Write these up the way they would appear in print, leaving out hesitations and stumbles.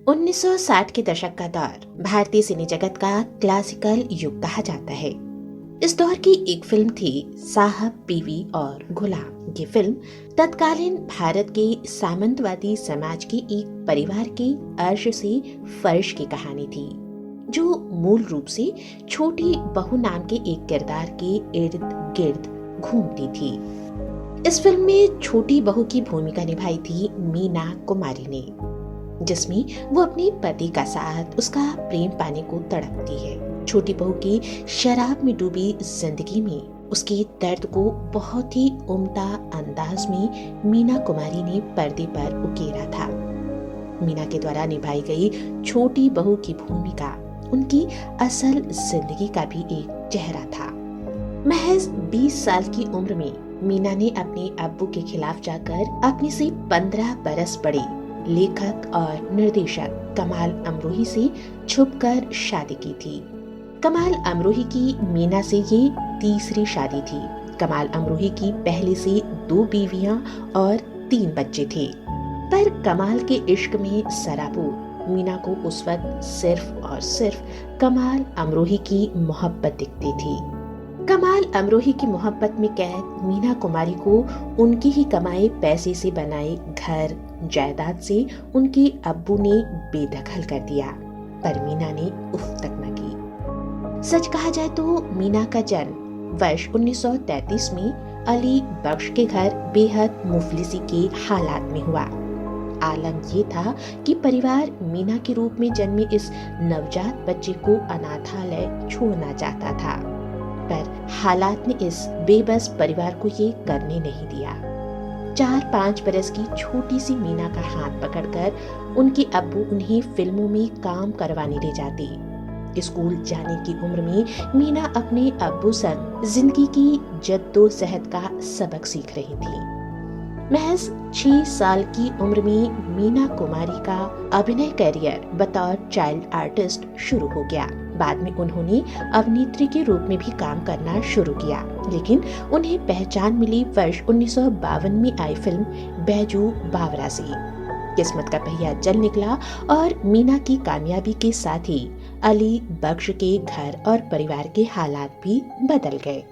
1960 के दशक का दौर भारतीय सिने जगत का क्लासिकल युग कहा जाता है। इस दौर की एक फिल्म थी साहब बीवी और गुलाम। ये फिल्म तत्कालीन भारत के सामंतवादी समाज के एक परिवार के अर्श से फर्श की कहानी थी, जो मूल रूप से छोटी बहू नाम के एक किरदार के इर्द गिर्द घूमती थी। इस फिल्म में छोटी बहू की भूमिका निभाई थी मीना कुमारी ने, जिसमें वो अपने पति का साथ, उसका प्रेम पाने को तड़पती है। छोटी बहू की शराब में डूबी जिंदगी में उसके दर्द को बहुत ही उम्दा अंदाज में मीना कुमारी ने पर्दे पर उकेरा था। मीना के द्वारा निभाई गई छोटी बहू की भूमिका उनकी असल जिंदगी का भी एक चेहरा था। महज 20 साल की उम्र में मीना ने अपने अब्बू के खिलाफ जाकर अपने से 15 बरस बड़े लेखक और निर्देशक कमाल अमरोही से छुपकर शादी की थी। कमाल अमरोही की मीना से ये तीसरी शादी थी। कमाल अमरोही की पहले से 2 बीवियां और 3 बच्चे थे, पर कमाल के इश्क में सराबोर मीना को उस वक्त सिर्फ और सिर्फ कमाल अमरोही की मोहब्बत दिखती थी। कमाल अमरोही की मोहब्बत में कैद मीना कुमारी को उनकी ही कमाए पैसे से बनाए घर जायदाद से उनके अब्बू ने बेदखल कर दिया, पर मीना ने उफ तक न की। सच कहा जाए तो मीना का जन्म वर्ष 1933 में अली बख्श के घर बेहद मुफलिसी के हालात में हुआ। आलम ये था कि परिवार मीना के रूप में जन्मे इस नवजात बच्चे को अनाथालय छोड़ना चाहता था, पर हालात ने इस बेबस परिवार को ये करने नहीं दिया। 4-5 बरस की छोटी सी मीना का हाथ पकड़कर उनके अब्बू उन्हें फिल्मों में काम करवाने ले जाते। स्कूल जाने की उम्र में मीना अपने अब्बू संग जिंदगी की जद्दोजहद का सबक सीख रही थी। महज 6 साल की उम्र में मीना कुमारी का अभिनय करियर बतौर चाइल्ड आर्टिस्ट शुरू हो गया। बाद में उन्होंने अभिनेत्री के रूप में भी काम करना शुरू किया, लेकिन उन्हें पहचान मिली वर्ष 1952 में आई फिल्म बैजू बावरा से। किस्मत का पहिया चल निकला और मीना की कामयाबी के साथ ही अली बख्श के घर और परिवार के हालात भी बदल गए।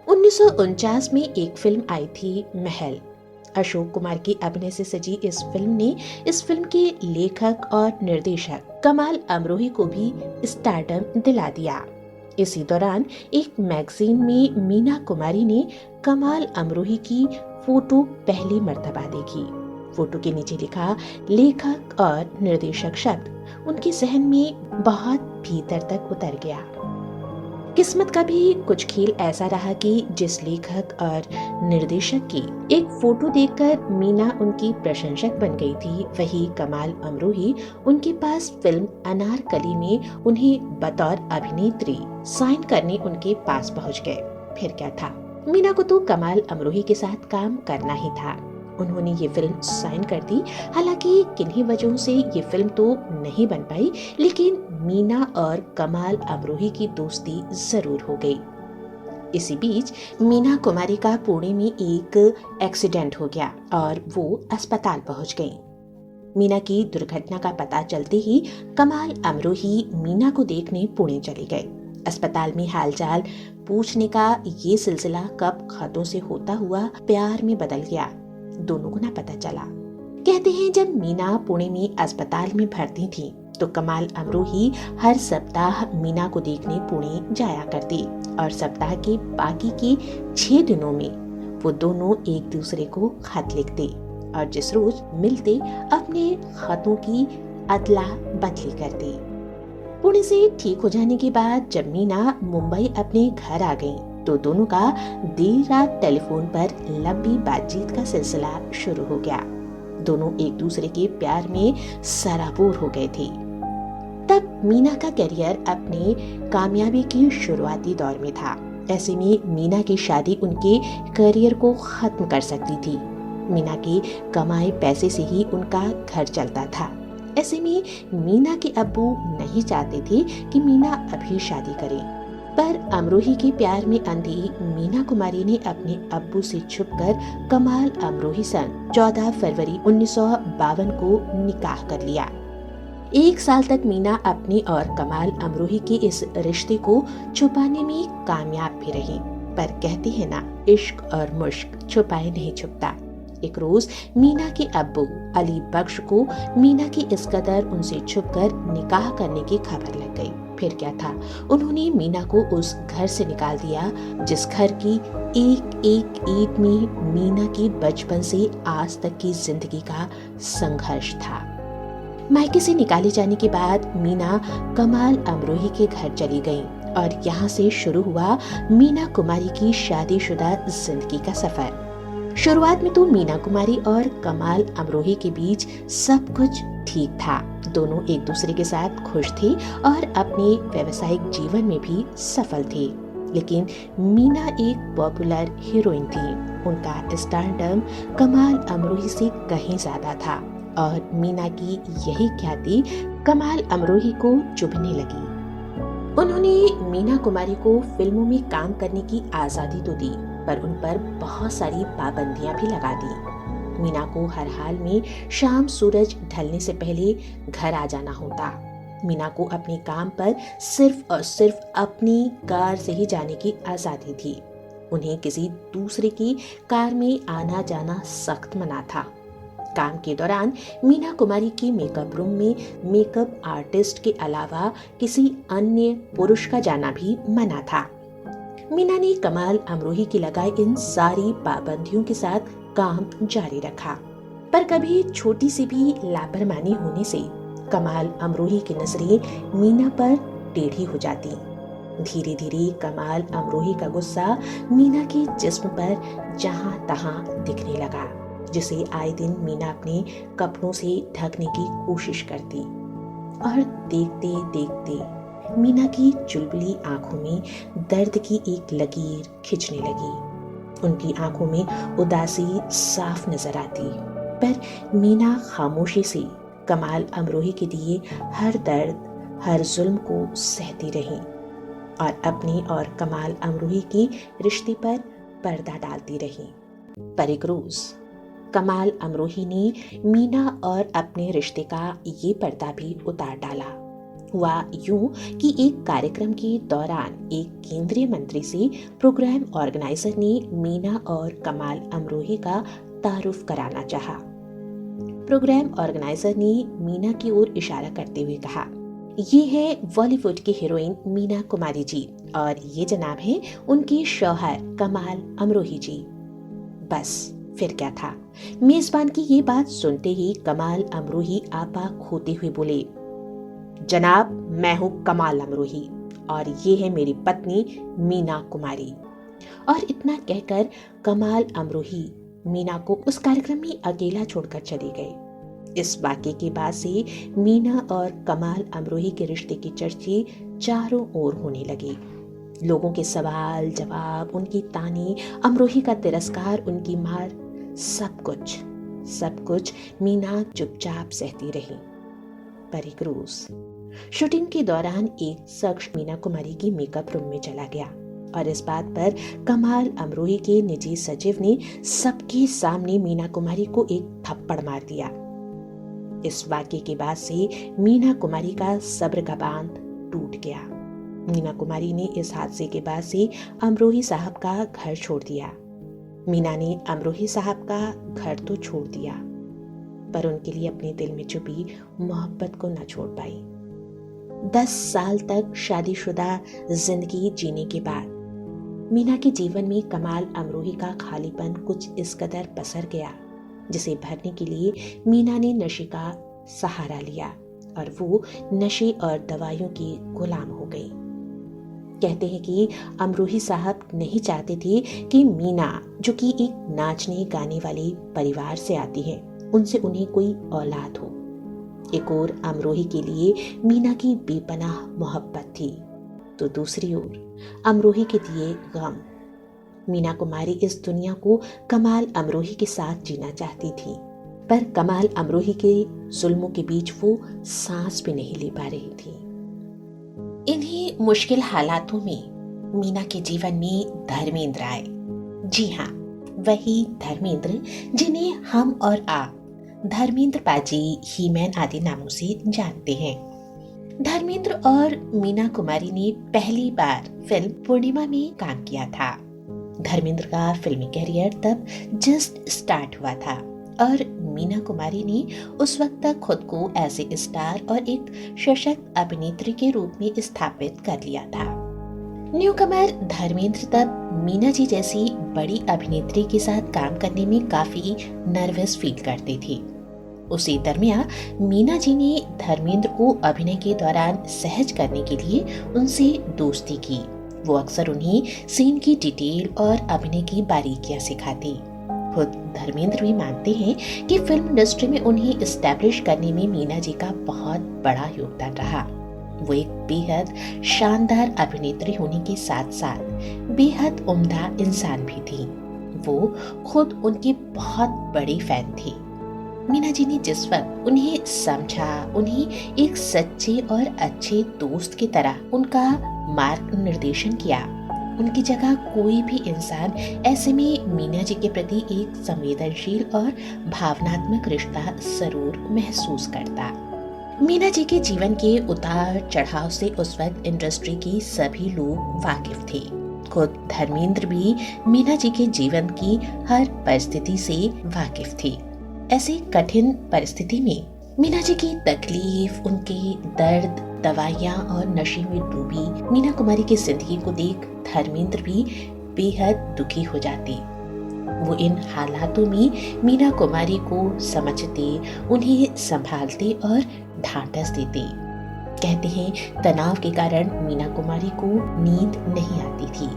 1949 में एक फिल्म आई थी महल। अशोक कुमार के अभिनय से सजी इस फिल्म ने इस फिल्म के लेखक और निर्देशक कमाल अमरोही को भी स्टारडम दिला दिया। इसी दौरान एक मैगजीन में मीना कुमारी ने कमाल अमरोही की फोटो पहली मर्तबा देखी। फोटो के नीचे लिखा लेखक और निर्देशक शब्द उनके जहन में बहुत भीतर तक उतर गया। किस्मत का भी कुछ खेल ऐसा रहा कि जिस लेखक और निर्देशक की एक फोटो देखकर मीना उनकी प्रशंसक बन गई थी, वही कमाल अमरोही उनके पास फिल्म अनारकली में उन्हें बतौर अभिनेत्री साइन करने उनके पास पहुंच गए। फिर क्या था, मीना को तो कमाल अमरोही के साथ काम करना ही था। उन्होंने ये फिल्म साइन कर दी। हालांकि किन्हीं वजहों से ये फिल्म तो नहीं बन पाई, लेकिन मीना और कमाल अमरोही की दोस्ती जरूर हो गई। इसी बीच मीना कुमारी का पुणे में एक एक्सीडेंट हो गया और वो अस्पताल पहुंच गई। मीना की दुर्घटना का पता चलते ही कमाल अमरोही मीना को देखने पुणे चले गए। अस्पताल में हालचाल पूछने का ये सिलसिला कब खतों से होता हुआ प्यार में बदल गया, दोनों को ना पता चला। कहते हैं जब मीना पुणे में अस्पताल में भर्ती थी तो कमाल अमरोही हर सप्ताह मीना को देखने पुणे जाया करते और सप्ताह के बाकी के 6 दिनों में वो दोनों एक दूसरे को खत लिखते और जिस रोज मिलते अपने खतों की अदला बदली करते। पुणे से ठीक हो जाने के बाद जब मीना मुंबई अपने घर आ गई तो दोनों का देर रात टेलीफोन पर लंबी बातचीत का सिलसिला शुरू हो गया। दोनों एक दूसरे के प्यार में सराबोर हो गए थे। तब मीना का करियर अपने कामयाबी की शुरुआती दौर में था। ऐसे में मीना की शादी उनके करियर को खत्म कर सकती थी। मीना के कमाए पैसे से ही उनका घर चलता था। ऐसे में मीना के अब्बू नहीं चाहते थे कि मीना अभी शादी करे, पर अमरोही के प्यार में अंधी मीना कुमारी ने अपने अब्बू से छुपकर कमाल अमरोही संग 14 फरवरी 1952 को निकाह कर लिया। 1 साल तक मीना अपनी और कमाल अमरोही के इस रिश्ते को छुपाने में कामयाब भी रही, पर कहते हैं ना, इश्क और मुश्क छुपाए नहीं छुपता। एक रोज मीना के अब्बू अली बख्श को मीना की इस कदर उनसे छुपकर निकाह करने की खबर लग गई। फिर क्या था, उन्होंने मीना को उस घर से निकाल दिया जिस घर की एक एक ईंट में मीना की बचपन से आज तक की जिंदगी का संघर्ष था। मायके से निकाले जाने के बाद मीना कमाल अमरोही के घर चली गई और यहाँ से शुरू हुआ मीना कुमारी की शादीशुदा जिंदगी का सफर। शुरुआत में तो मीना कुमारी और कमाल अमरोही के बीच सब कुछ ठीक था। दोनों एक दूसरे के साथ खुश थे और अपने व्यावसायिक जीवन में भी सफल थे। लेकिन मीना एक पॉपुलर हीरोइन थी। उनका स्टारडम कमाल अमरोही से कहीं ज्यादा था और मीना की यही ख्याति कमाल अमरोही को चुभने लगी। उन्होंने मीना कुमारी को फिल्मों में काम करने की आजादी तो दी, पर उन पर बहुत सारी पाबंदियां भी लगा दी। मीना को हर हाल में शाम सूरज ढलने से पहले घर आ जाना होता। मीना को अपने काम पर सिर्फ और सिर्फ अपनी कार से ही जाने की आजादी थी। उन्हें किसी दूसरे की कार में आना जाना सख्त मना था। काम के दौरान मीना कुमारी की मेकअप रूम में मेकअप आर्टिस्ट के अलावा किसी अन्य पुरुष का जाना भी मना था। मीना ने कमाल अमरोही की लगाई इन सारी पाबंदियों के साथ काम जारी रखा, पर कभी छोटी सी भी लापरवाही होने से कमाल अमरोही की नजरें मीना पर टेढ़ी हो जाती। धीरे धीरे कमाल अमरोही का गुस्सा मीना के जिस्म पर जहां तहां दिखने लगा, जिसे आए दिन मीना अपने कपड़ों से ढकने की कोशिश करती। और देखते देखते मीना की चुलबुली आंखों में दर्द की एक लकीर खिंचने लगी। उनकी आंखों में उदासी साफ नजर आती, पर मीना खामोशी से कमाल अमरोही के दिए हर दर्द, हर जुल्म को सहती रही और अपनी और कमाल अमरोही के रिश्ते पर पर्दा डालती रही। पर एक रोज कमाल अमरोही ने मीना और अपने रिश्ते का ये पर्दा भी उतार डाला। हुआ यूं कि एक कार्यक्रम के दौरान एक केंद्रीय मंत्री से प्रोग्राम ऑर्गेनाइजर ने मीना और कमाल अमरोही का तारुफ कराना चाहा। प्रोग्राम ऑर्गेनाइजर ने मीना की ओर इशारा करते हुए कहा, ये है बॉलीवुड की हीरोइन मीना कुमारी जी और ये जनाब हैं उनके शौहर कमाल अमरोही जी। बस फिर क्या था, मेजबान की ये बात सुनते ही कमाल अमरोही आपा खोते हुए बोले, जनाब मैं हूँ कमाल अमरोही और ये है मेरी पत्नी मीना कुमारी। और इतना कहकर कमाल अमरोही मीना को उस कार्यक्रम में अकेला छोड़कर चले गए। इस वाक़ये के बाद से मीना और कमाल अमरोही के रिश्ते की चर्चे चारों ओर होने लगे। लोगों के सवाल जवाब, उनकी ताने, अमरोही का तिरस्कार, उनकी मार, सब कुछ मीना चुपचाप सहती रही। पर एक रोज शूटिंग के दौरान एक शख्स मीना कुमारी की मेकअप रूम में चला गया और इस बात पर कमाल अमरोही के निजी सचिव ने सबके सामने मीना कुमारी को एक थप्पड़ मार दिया। इस वाक़ये के बाद से मीना कुमारी का सब्र का बांध टूट गया। मीना कुमारी ने इस हादसे के बाद से अमरोही साहब का घर छोड़ दिया। मीना ने अमरोही साहब का घर तो छोड़ दिया, पर उनके लिए अपने दिल में छुपी मोहब्बत को न छोड़ पाई। 10 साल तक शादीशुदा जिंदगी जीने के बाद मीना के जीवन में कमाल अमरोही का खालीपन कुछ इस कदर पसर गया, जिसे भरने के लिए मीना ने नशे का सहारा लिया और वो नशे और दवाइयों की गुलाम हो गई। कहते हैं कि अमरोही साहब नहीं चाहते थे कि मीना, जो कि एक नाचने गाने वाले परिवार से आती है, उनसे उन्हें कोई औलाद हो। एक ओर अमरोही के लिए मीना की बेपनाह मोहब्बत थी, तो दूसरी ओर अमरोही के दिए गम। मीना कुमारी इस दुनिया को कमाल अमरोही के साथ जीना चाहती थी, पर कमाल अमरोही के जुल्मों के बीच वो सांस भी नहीं ले पा रही थी। इन्हीं मुश्किल हालातों में मीना के जीवन में धर्मेंद्र आए। जी हाँ, वही धर्मेंद्र जिन्हें हम और आप धर्मेंद्र पाजी, हीमैन आदि नामों से जानते हैं। धर्मेंद्र और मीना कुमारी ने पहली बार फिल्म पूर्णिमा में काम किया था। धर्मेंद्र का फिल्मी करियर तब जस्ट स्टार्ट हुआ था और मीना कुमारी ने उस वक्त तक खुद को एज ए स्टार और एक सशक्त अभिनेत्री के रूप में स्थापित कर लिया था। न्यूकमर धर्मेंद्र तब मीना जी जैसी बड़ी अभिनेत्री के साथ काम करने में काफी नर्वस फील करते थे। उसी दरमियान मीना जी ने धर्मेंद्र को अभिनय के दौरान सहज करने के लिए उनसे दोस्ती की। वो अक्सर उन्हें सीन की डिटेल और अभिनय की बारीकियां सिखाती। खुद धर्मेंद्र भी मानते हैं कि फिल्म इंडस्ट्री में उन्हें एस्टैब्लिश करने में मीना जी का बहुत बड़ा योगदान रहा। वो एक बेहद शानदार अभिनेत्री होने के साथ साथ बेहद उम्दा इंसान भी थी। वो खुद उनके बहुत बड़े फैन थे। मीना जी ने जिस वक्त उन्हें समझा, उन्हें एक सच्चे और अच्छे दोस्त की तरह उनका मार्गनिर्देशन किया। उनकी जगह कोई भी इंसान ऐसे में मीना जी के प्रति एक संवेदनशील और भावनात्मक रिश्ता जरूर महसूस करता। मीना जी के जीवन के उतार चढ़ाव से उस वक्त इंडस्ट्री के सभी लोग वाकिफ थे। खुद धर्मेंद्र भी मीना जी के जीवन की हर परिस्थिति से वाकिफ थे। ऐसी कठिन परिस्थिति में मीना जी की तकलीफ, उनके दर्द, दवाइयाँ और नशे में डूबी मीना कुमारी की जिंदगी को देख धर्मेंद्र भी बेहद दुखी हो जाते। वो इन हालातों में मीना कुमारी को समझते, उन्हें संभालते और ढांढस देते। कहते हैं तनाव के कारण मीना कुमारी को नींद नहीं आती थी,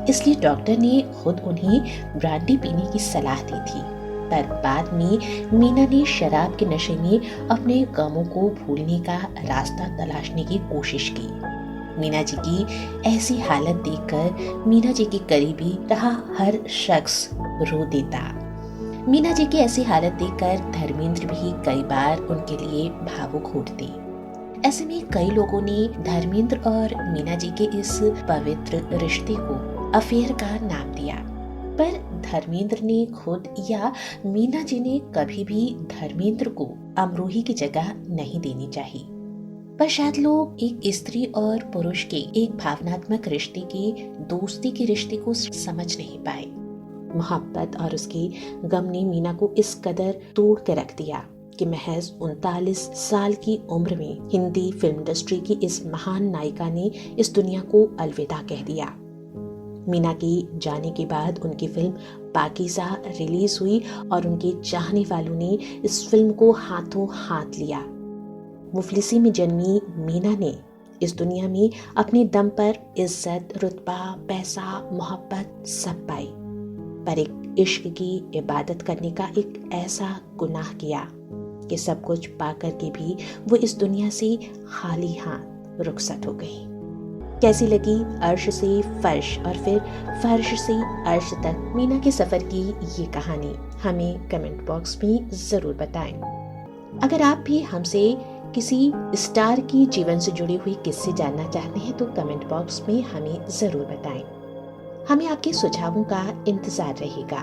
इसलिए डॉक्टर ने खुद उन्हें ब्रांडी पीने की सलाह दी थी। पर बाद में मीना ने शराब के नशे में अपने गमों को भूलने का रास्ता तलाशने की कोशिश की। मीना जी की ऐसी हालत देखकर मीना जी के करीबी रहा हर शख्स रो देता। मीना जी की ऐसी हालत देखकर धर्मेंद्र भी कई बार उनके लिए भावुक उठते। ऐसे में कई लोगों ने धर्मेंद्र और मीना जी के इस पवित्र रिश्ते को अफेयर का नाम दिया, पर धर्मेंद्र ने खुद या मीना जी ने कभी भी धर्मेंद्र को अमरोही की जगह नहीं देनी चाहिए। पर शायद लोग एक स्त्री और पुरुष के एक भावनात्मक रिश्ते के, दोस्ती के रिश्ते को समझ नहीं पाए। मोहब्बत और उसके गम ने मीना को इस कदर तोड़ के रख दिया कि महज 39 साल की उम्र में हिंदी फिल्म इंडस्ट्री की इस महान नायिका ने इस दुनिया को अलविदा कह दिया। मीना के जाने के बाद उनकी फिल्म पाकीज़ा रिलीज हुई और उनके चाहने वालों ने इस फिल्म को हाथों हाथ लिया। मुफलिसी में जन्मी मीना ने इस दुनिया में अपने दम पर इज्जत, रुतबा, पैसा, मोहब्बत सब पाई, पर एक इश्क की इबादत करने का एक ऐसा गुनाह किया कि सब कुछ पाकर के भी वो इस दुनिया से खाली हाथ रुखसत हो गई। कैसी लगी अर्श से फर्श और फिर फर्श से अर्श तक मीना के सफर की ये कहानी, हमें कमेंट बॉक्स में जरूर बताएं। अगर आप भी हमसे किसी स्टार की जीवन से जुड़ी हुई किस्से जानना चाहते हैं तो कमेंट बॉक्स में हमें जरूर बताएं। हमें आपके सुझावों का इंतजार रहेगा।